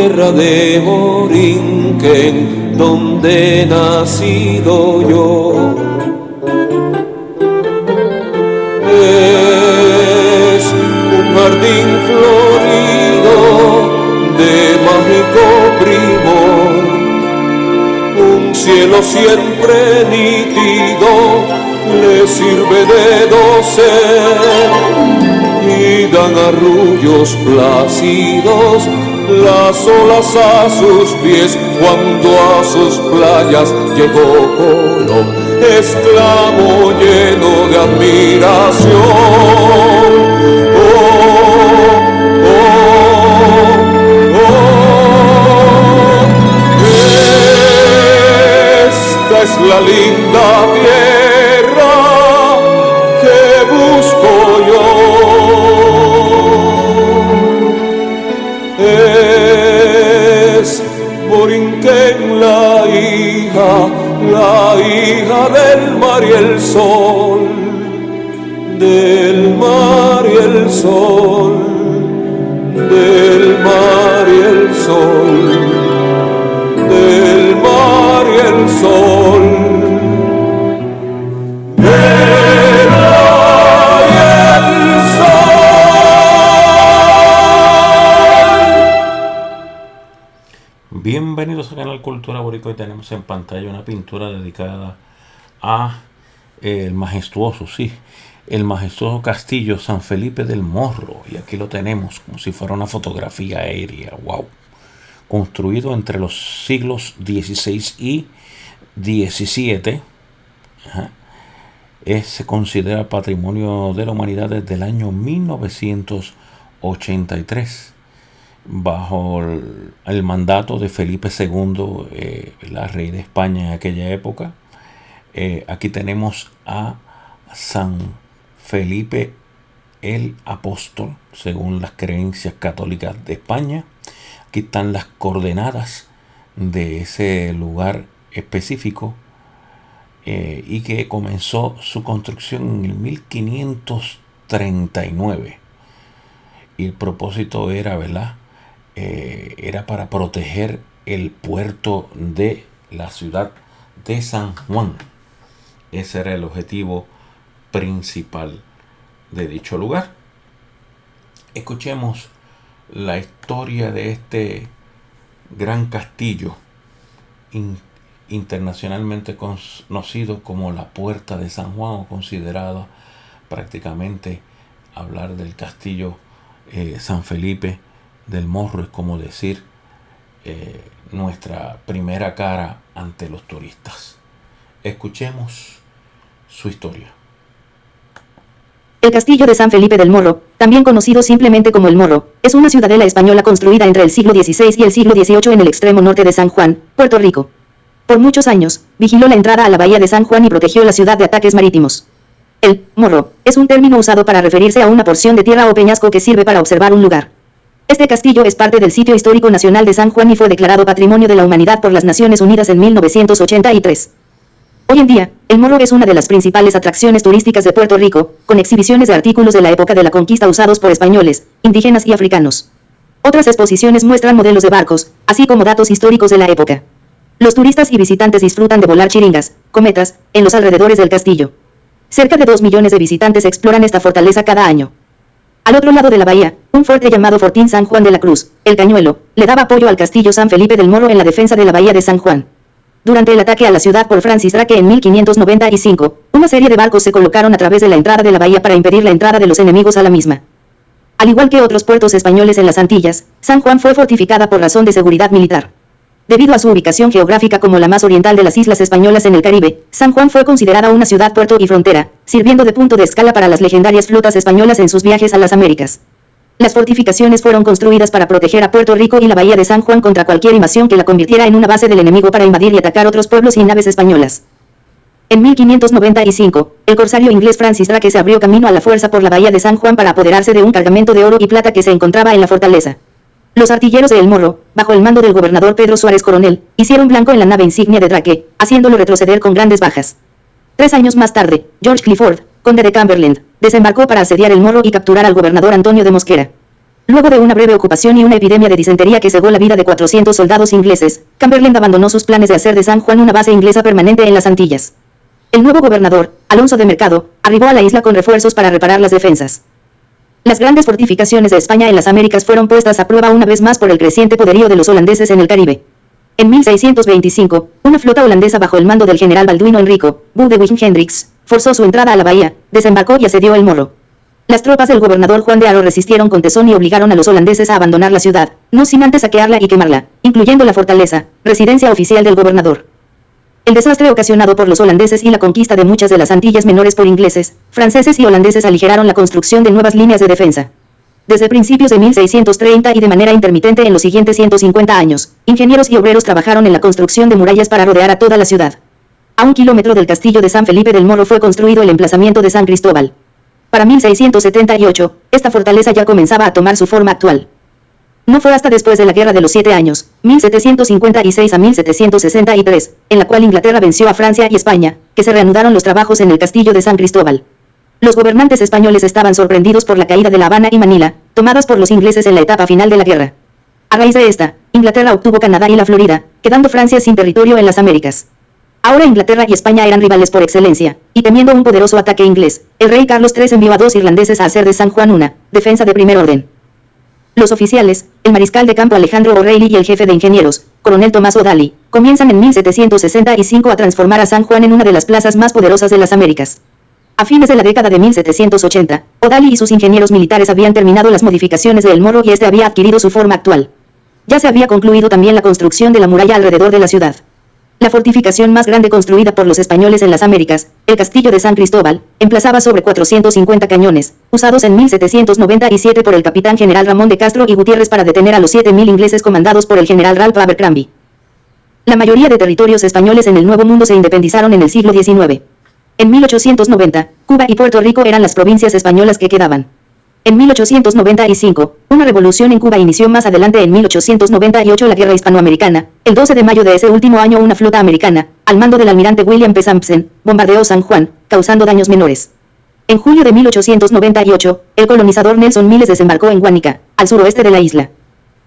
tierra de Borinquen, donde he nacido yo. Es un jardín florido de mágico primor, un cielo siempre nítido le sirve de dosel, y dan arrullos plácidos las olas a sus pies cuando a sus playas llegó Colón, exclamó lleno de admiración. Oh, oh, oh, esta es la linda tierra que busco yo. Es Borinquen la hija del mar y el sol, del mar y el sol, del mar y el sol, del mar y el sol. Bienvenidos a Canal Cultura Boricua. Y tenemos en pantalla una pintura dedicada a el majestuoso castillo San Felipe del Morro. Y aquí lo tenemos como si fuera una fotografía aérea. ¡Wow! Construido entre los siglos XVI y XVII. Se considera Patrimonio de la Humanidad desde el año 1983. Bajo el mandato de Felipe II, la rey de España en aquella época. Aquí tenemos a San Felipe el Apóstol, según las creencias católicas de España. Aquí están las coordenadas de ese lugar específico, y que comenzó su construcción en el 1539. Y el propósito era, ¿verdad? Era para proteger el puerto de la ciudad de San Juan. Ese era el objetivo principal de dicho lugar. Escuchemos la historia de este gran castillo, internacionalmente conocido como la Puerta de San Juan, o considerado prácticamente hablar del castillo San Felipe del Morro es como decir nuestra primera cara ante los turistas. Escuchemos su historia. El castillo de San Felipe del Morro, también conocido simplemente como El Morro, es una ciudadela española construida entre el siglo XVI y el siglo XVIII en el extremo norte de San Juan, Puerto Rico. Por muchos años, vigiló la entrada a la bahía de San Juan y protegió la ciudad de ataques marítimos. El morro es un término usado para referirse a una porción de tierra o peñasco que sirve para observar un lugar. Este castillo es parte del Sitio Histórico Nacional de San Juan y fue declarado Patrimonio de la Humanidad por las Naciones Unidas en 1983. Hoy en día, El Morro es una de las principales atracciones turísticas de Puerto Rico, con exhibiciones de artículos de la época de la conquista usados por españoles, indígenas y africanos. Otras exposiciones muestran modelos de barcos, así como datos históricos de la época. Los turistas y visitantes disfrutan de volar chiringas, cometas, en los alrededores del castillo. Cerca de 2 millones de visitantes exploran esta fortaleza cada año. Al otro lado de la bahía, un fuerte llamado Fortín San Juan de la Cruz, el Cañuelo, le daba apoyo al castillo San Felipe del Morro en la defensa de la bahía de San Juan. Durante el ataque a la ciudad por Francis Drake en 1595, una serie de barcos se colocaron a través de la entrada de la bahía para impedir la entrada de los enemigos a la misma. Al igual que otros puertos españoles en las Antillas, San Juan fue fortificada por razón de seguridad militar. Debido a su ubicación geográfica como la más oriental de las islas españolas en el Caribe, San Juan fue considerada una ciudad, puerto y frontera, sirviendo de punto de escala para las legendarias flotas españolas en sus viajes a las Américas. Las fortificaciones fueron construidas para proteger a Puerto Rico y la bahía de San Juan contra cualquier invasión que la convirtiera en una base del enemigo para invadir y atacar otros pueblos y naves españolas. En 1595, el corsario inglés Francis Drake se abrió camino a la fuerza por la bahía de San Juan para apoderarse de un cargamento de oro y plata que se encontraba en la fortaleza. Los artilleros de El Morro, bajo el mando del gobernador Pedro Suárez Coronel, hicieron blanco en la nave insignia de Drake, haciéndolo retroceder con grandes bajas. 3 años más tarde, George Clifford, conde de Cumberland, desembarcó para asediar El Morro y capturar al gobernador Antonio de Mosquera. Luego de una breve ocupación y una epidemia de disentería que cegó la vida de 400 soldados ingleses, Cumberland abandonó sus planes de hacer de San Juan una base inglesa permanente en las Antillas. El nuevo gobernador, Alonso de Mercado, arribó a la isla con refuerzos para reparar las defensas. Las grandes fortificaciones de España en las Américas fueron puestas a prueba una vez más por el creciente poderío de los holandeses en el Caribe. En 1625, una flota holandesa bajo el mando del general Balduino Enrico Boudewijn Hendricks forzó su entrada a la bahía, desembarcó y asedió el Morro. Las tropas del gobernador Juan de Haro resistieron con tesón y obligaron a los holandeses a abandonar la ciudad, no sin antes saquearla y quemarla, incluyendo la fortaleza, residencia oficial del gobernador. El desastre ocasionado por los holandeses y la conquista de muchas de las Antillas menores por ingleses, franceses y holandeses aligeraron la construcción de nuevas líneas de defensa. Desde principios de 1630 y de manera intermitente en los siguientes 150 años, ingenieros y obreros trabajaron en la construcción de murallas para rodear a toda la ciudad. A 1 kilómetro del castillo de San Felipe del Morro fue construido el emplazamiento de San Cristóbal. Para 1678, esta fortaleza ya comenzaba a tomar su forma actual. No fue hasta después de la Guerra de los 7 Años, 1756 a 1763, en la cual Inglaterra venció a Francia y España, que se reanudaron los trabajos en el castillo de San Cristóbal. Los gobernantes españoles estaban sorprendidos por la caída de La Habana y Manila, tomadas por los ingleses en la etapa final de la guerra. A raíz de esta, Inglaterra obtuvo Canadá y la Florida, quedando Francia sin territorio en las Américas. Ahora Inglaterra y España eran rivales por excelencia, y temiendo un poderoso ataque inglés, el rey Carlos III envió a 2 irlandeses a hacer de San Juan una defensa de primer orden. Los oficiales, el mariscal de campo Alejandro O'Reilly y el jefe de ingenieros, coronel Tomás O'Daly, comienzan en 1765 a transformar a San Juan en una de las plazas más poderosas de las Américas. A fines de la década de 1780, O'Daly y sus ingenieros militares habían terminado las modificaciones de El Morro y este había adquirido su forma actual. Ya se había concluido también la construcción de la muralla alrededor de la ciudad. La fortificación más grande construida por los españoles en las Américas, el castillo de San Cristóbal, emplazaba sobre 450 cañones, usados en 1797 por el capitán general Ramón de Castro y Gutiérrez para detener a los 7.000 ingleses comandados por el general Ralph Abercrombie. La mayoría de territorios españoles en el Nuevo Mundo se independizaron en el siglo XIX. En 1890, Cuba y Puerto Rico eran las provincias españolas que quedaban. En 1895, una revolución en Cuba inició. Más adelante en 1898 la guerra hispanoamericana. El 12 de mayo de ese último año una flota americana, al mando del almirante William P. Sampson, bombardeó San Juan, causando daños menores. En julio de 1898, el colonizador Nelson Miles desembarcó en Guánica, al suroeste de la isla.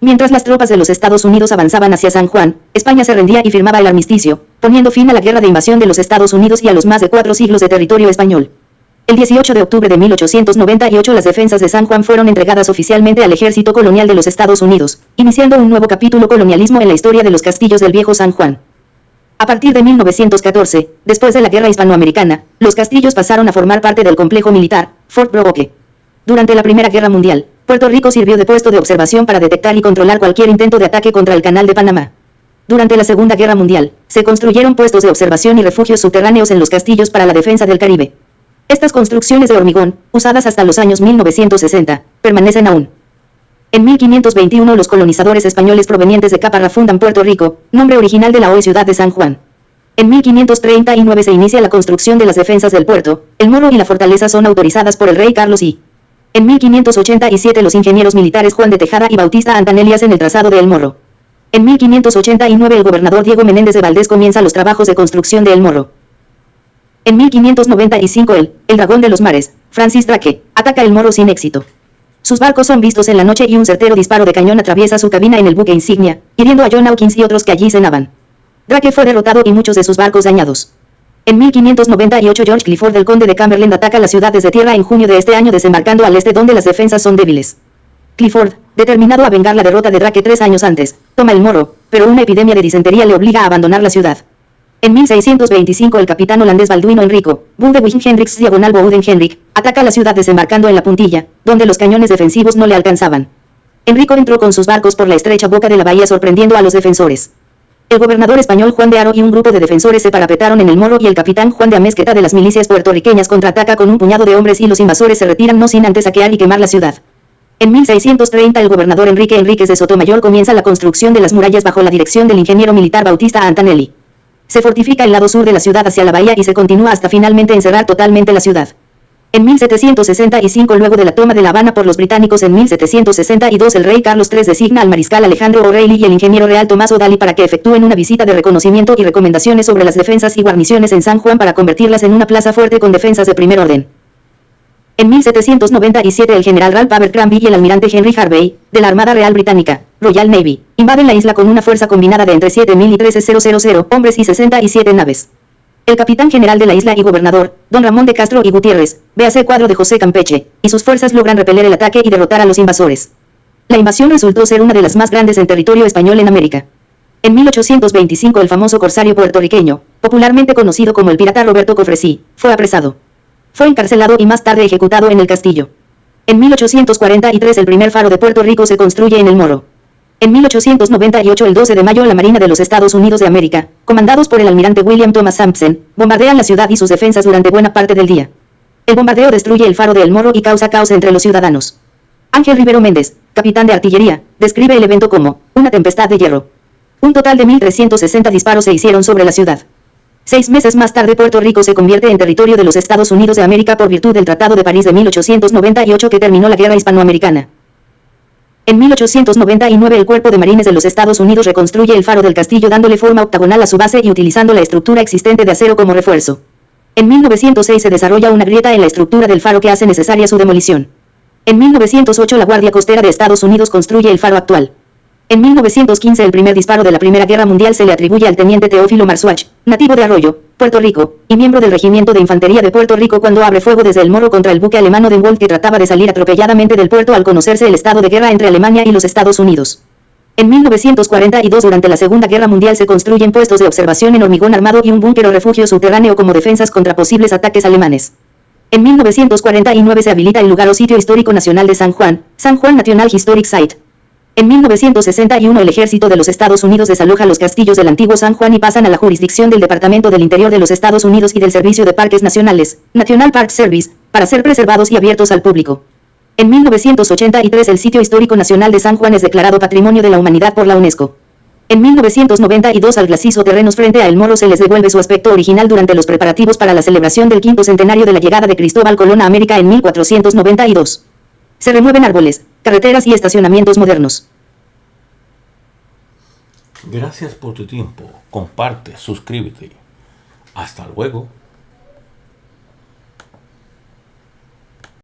Mientras las tropas de los Estados Unidos avanzaban hacia San Juan, España se rendía y firmaba el armisticio, poniendo fin a la guerra de invasión de los Estados Unidos y a los más de 4 siglos de territorio español. El 18 de octubre de 1898 las defensas de San Juan fueron entregadas oficialmente al ejército colonial de los Estados Unidos, iniciando un nuevo capítulo colonialismo en la historia de los castillos del viejo San Juan. A partir de 1914, después de la guerra hispanoamericana, los castillos pasaron a formar parte del complejo militar, Fort Brooke. Durante la Primera Guerra Mundial, Puerto Rico sirvió de puesto de observación para detectar y controlar cualquier intento de ataque contra el Canal de Panamá. Durante la Segunda Guerra Mundial, se construyeron puestos de observación y refugios subterráneos en los castillos para la defensa del Caribe. Estas construcciones de hormigón, usadas hasta los años 1960, permanecen aún. En 1521 los colonizadores españoles provenientes de Caparra fundan Puerto Rico, nombre original de la hoy ciudad de San Juan. En 1539 se inicia la construcción de las defensas del puerto, el Morro y la fortaleza son autorizadas por el rey Carlos I. En 1587 los ingenieros militares Juan de Tejada y Bautista Antanelli hacen el trazado de El Morro. En 1589 el gobernador Diego Menéndez de Valdés comienza los trabajos de construcción de El Morro. En 1595 el dragón de los mares, Francis Drake, ataca El Morro sin éxito. Sus barcos son vistos en la noche y un certero disparo de cañón atraviesa su cabina en el buque insignia, hiriendo a John Hawkins y otros que allí cenaban. Drake fue derrotado y muchos de sus barcos dañados. En 1598 George Clifford el conde de Cumberland ataca la ciudad desde tierra en junio de este año desembarcando al este donde las defensas son débiles. Clifford, determinado a vengar la derrota de Drake 3 años antes, toma El Morro, pero una epidemia de disentería le obliga a abandonar la ciudad. En 1625 el capitán holandés Balduino Enrico Boudewijn Hendricks Bouden Hendrik ataca la ciudad desembarcando en la puntilla, donde los cañones defensivos no le alcanzaban. Enrico entró con sus barcos por la estrecha boca de la bahía sorprendiendo a los defensores. El gobernador español Juan de Haro y un grupo de defensores se parapetaron en El Morro y el capitán Juan de Amezqueta de las milicias puertorriqueñas contraataca con un puñado de hombres y los invasores se retiran no sin antes saquear y quemar la ciudad. En 1630 el gobernador Enrique Enríquez de Sotomayor comienza la construcción de las murallas bajo la dirección del ingeniero militar Bautista Antanelli. Se fortifica el lado sur de la ciudad hacia la bahía y se continúa hasta finalmente encerrar totalmente la ciudad. En 1765 luego de la toma de La Habana por los británicos en 1762 el rey Carlos III designa al mariscal Alejandro O'Reilly y el ingeniero real Tomás O'Daly para que efectúen una visita de reconocimiento y recomendaciones sobre las defensas y guarniciones en San Juan para convertirlas en una plaza fuerte con defensas de primer orden. En 1797 el general Ralph Abercrombie y el almirante Henry Harvey, de la Armada Real Británica, Royal Navy, invaden la isla con una fuerza combinada de entre 7.000 y 13.000 hombres y 67 naves. El capitán general de la isla y gobernador, don Ramón de Castro y Gutiérrez, véase cuadro de José Campeche, y sus fuerzas logran repeler el ataque y derrotar a los invasores. La invasión resultó ser una de las más grandes en territorio español en América. En 1825 el famoso corsario puertorriqueño, popularmente conocido como el pirata Roberto Cofresí, fue apresado. Fue encarcelado y más tarde ejecutado en el castillo. En 1843 el primer faro de Puerto Rico se construye en El Morro. En 1898 el 12 de mayo la Marina de los Estados Unidos de América, comandados por el almirante William Thomas Sampson, bombardean la ciudad y sus defensas durante buena parte del día. El bombardeo destruye el faro de El Morro y causa caos entre los ciudadanos. Ángel Rivero Méndez, capitán de artillería, describe el evento como una tempestad de hierro. Un total de 1.360 disparos se hicieron sobre la ciudad. 6 meses más tarde Puerto Rico se convierte en territorio de los Estados Unidos de América por virtud del Tratado de París de 1898 que terminó la Guerra Hispanoamericana. En 1899 el Cuerpo de Marines de los Estados Unidos reconstruye el faro del castillo dándole forma octagonal a su base y utilizando la estructura existente de acero como refuerzo. En 1906 se desarrolla una grieta en la estructura del faro que hace necesaria su demolición. En 1908 la Guardia Costera de Estados Unidos construye el faro actual. En 1915 el primer disparo de la Primera Guerra Mundial se le atribuye al teniente Teófilo Marsuach, nativo de Arroyo, Puerto Rico, y miembro del Regimiento de Infantería de Puerto Rico cuando abre fuego desde El Morro contra el buque alemán Odenwald que trataba de salir atropelladamente del puerto al conocerse el estado de guerra entre Alemania y los Estados Unidos. En 1942 durante la Segunda Guerra Mundial se construyen puestos de observación en hormigón armado y un búnker o refugio subterráneo como defensas contra posibles ataques alemanes. En 1949 se habilita el lugar o sitio histórico nacional de San Juan National Historic Site. En 1961 el ejército de los Estados Unidos desaloja los castillos del antiguo San Juan y pasan a la jurisdicción del Departamento del Interior de los Estados Unidos y del Servicio de Parques Nacionales, National Park Service, para ser preservados y abiertos al público. En 1983 el sitio histórico nacional de San Juan es declarado Patrimonio de la Humanidad por la UNESCO. En 1992 al glacis o terrenos frente a El Morro se les devuelve su aspecto original durante los preparativos para la celebración del 5º centenario de la llegada de Cristóbal Colón a América en 1492. Se remueven árboles, carreteras y estacionamientos modernos. Gracias por tu tiempo. Comparte, suscríbete. Hasta luego.